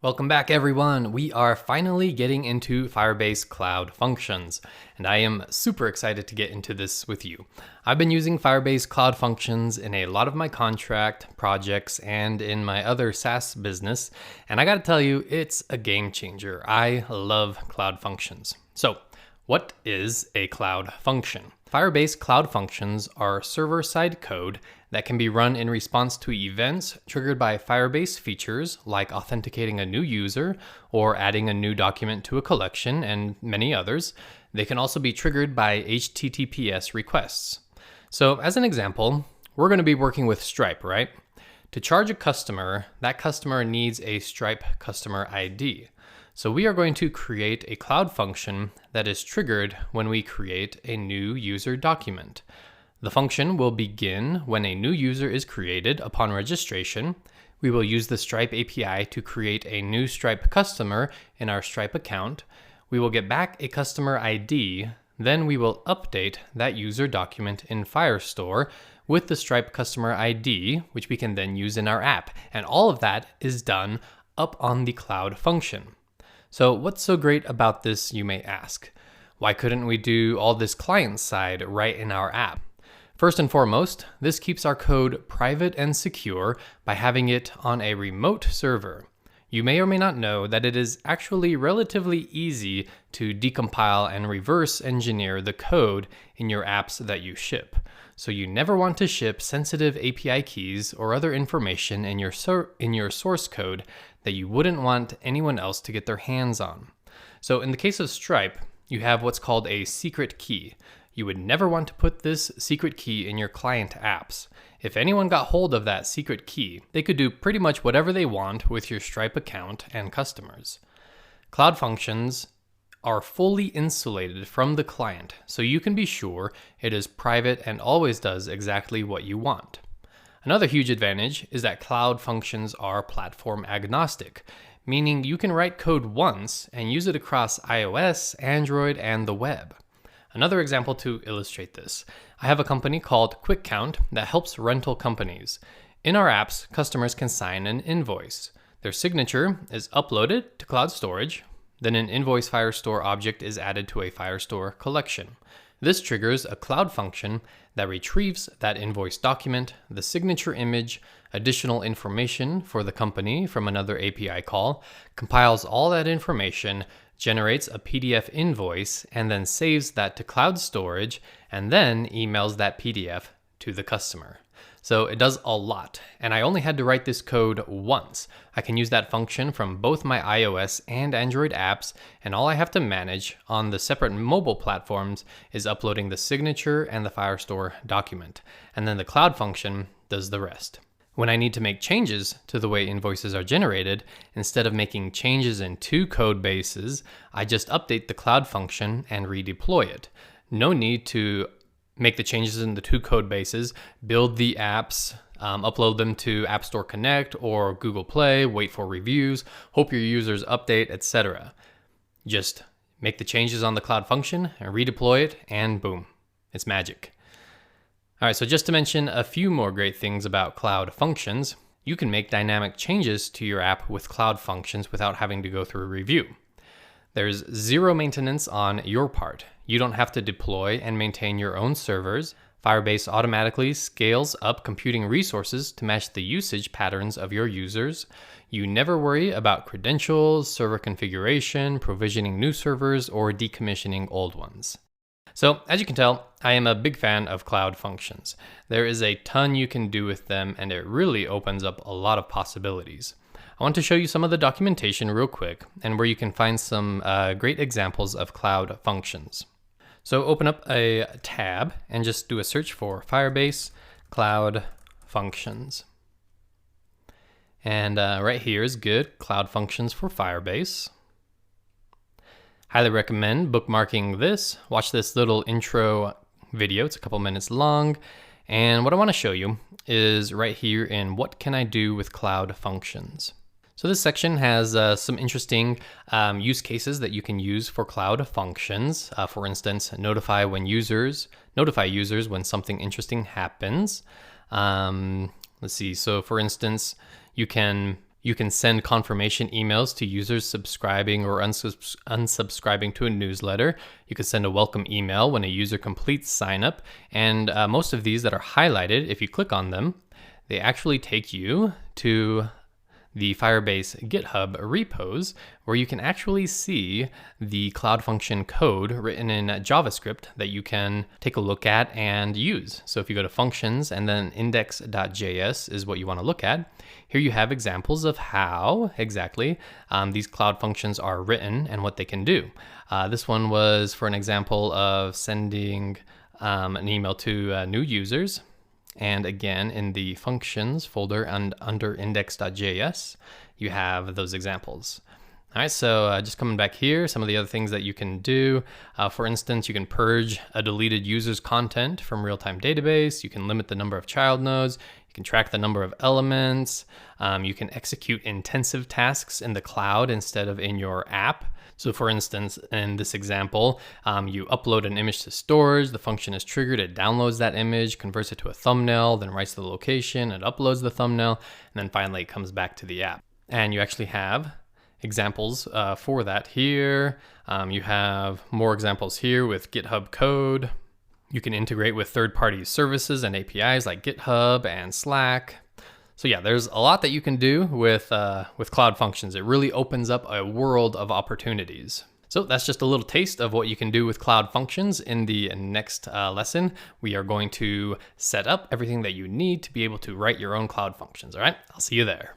Welcome back, everyone. We are finally getting into Firebase Cloud Functions, and I am super excited to get into this with you. I've been using Firebase Cloud Functions in a lot of my contract projects and in my other SaaS business, and I gotta tell you, it's a game changer. I love Cloud Functions. So, what is a Cloud Function? Firebase Cloud Functions are server-side code that can be run in response to events triggered by Firebase features like authenticating a new user or adding a new document to a collection and many others. They can also be triggered by HTTPS requests. So as an example, we're going to be working with Stripe, right? To charge a customer, that customer needs a Stripe customer ID. So we are going to create a Cloud function that is triggered when we create a new user document. The function will begin when a new user is created upon registration. We will use the Stripe API to create a new Stripe customer in our Stripe account. We will get back a customer ID. Then we will update that user document in Firestore with the Stripe customer ID, which we can then use in our app. And all of that is done up on the Cloud function. So what's so great about this, you may ask? Why couldn't we do all this client side right in our app? First and foremost, this keeps our code private and secure by having it on a remote server. You may or may not know that it is actually relatively easy to decompile and reverse engineer the code in your apps that you ship. So you never want to ship sensitive API keys or other information in your source code that you wouldn't want anyone else to get their hands on. So in the case of Stripe, you have what's called a secret key. You would never want to put this secret key in your client apps. If anyone got hold of that secret key, they could do pretty much whatever they want with your Stripe account and customers. Cloud Functions are fully insulated from the client, so you can be sure it is private and always does exactly what you want. Another huge advantage is that Cloud Functions are platform agnostic, meaning you can write code once and use it across iOS, Android, and the web. Another example to illustrate this, I have a company called QuickCount that helps rental companies. In our apps, customers can sign an invoice. Their signature is uploaded to cloud storage, then an invoice Firestore object is added to a Firestore collection. This triggers a Cloud function that retrieves that invoice document, the signature image, additional information for the company from another API call, compiles all that information, generates a PDF invoice, and then saves that to cloud storage, and then emails that PDF to the customer. So it does a lot, and I only had to write this code once. I can use that function from both my iOS and Android apps, and all I have to manage on the separate mobile platforms is uploading the signature and the Firestore document, and then the Cloud function does the rest. When I need to make changes to the way invoices are generated, instead of making changes in two code bases, I just update the Cloud function and redeploy it. No need to make the changes in the two code bases, build the apps, upload them to App Store Connect or Google Play, wait for reviews, hope your users update, etc. Just make the changes on the Cloud function and redeploy it, and boom, it's magic. All right, so just to mention a few more great things about Cloud Functions, you can make dynamic changes to your app with Cloud Functions without having to go through a review. There's zero maintenance on your part. You don't have to deploy and maintain your own servers. Firebase automatically scales up computing resources to match the usage patterns of your users. You never worry about credentials, server configuration, provisioning new servers, or decommissioning old ones. So, as you can tell, I am a big fan of Cloud Functions. There is a ton you can do with them, and it really opens up a lot of possibilities. I want to show you some of the documentation real quick and where you can find some great examples of Cloud Functions. So open up a tab and just do a search for Firebase Cloud Functions. And right here is good, Cloud Functions for Firebase. Highly recommend bookmarking this. Watch this little intro video. It's a couple minutes long. And what I want to show you is right here in What Can I Do with Cloud Functions? So this section has some interesting use cases that you can use for Cloud Functions. For instance, notify users when something interesting happens. Let's see. So for instance, you can You can send confirmation emails to users subscribing or unsubscribing to a newsletter. You can send a welcome email when a user completes sign up. And most of these that are highlighted, if you click on them, they actually take you to the Firebase GitHub repos, where you can actually see the Cloud Function code written in JavaScript that you can take a look at and use. So if you go to functions and then index.js is what you want to look at, here you have examples of how exactly these Cloud Functions are written and what they can do. This one was for an example of sending an email to new users. And again, in the functions folder and under index.js, you have those examples. All right, so just coming back here, some of the other things that you can do. For instance, you can purge a deleted user's content from real-time database. You can limit the number of child nodes. You can track the number of elements. You can execute intensive tasks in the cloud instead of in your app. So for instance, in this example, you upload an image to storage, the function is triggered, it downloads that image, converts it to a thumbnail, then writes the location, it uploads the thumbnail, and then finally it comes back to the app. And you actually have examples for that here. You have more examples here with GitHub code. You can integrate with third-party services and APIs like GitHub and Slack. So yeah, there's a lot that you can do with Cloud Functions. It really opens up a world of opportunities. So that's just a little taste of what you can do with Cloud Functions. In the next lesson, we are going to set up everything that you need to be able to write your own Cloud Functions. All right, I'll see you there.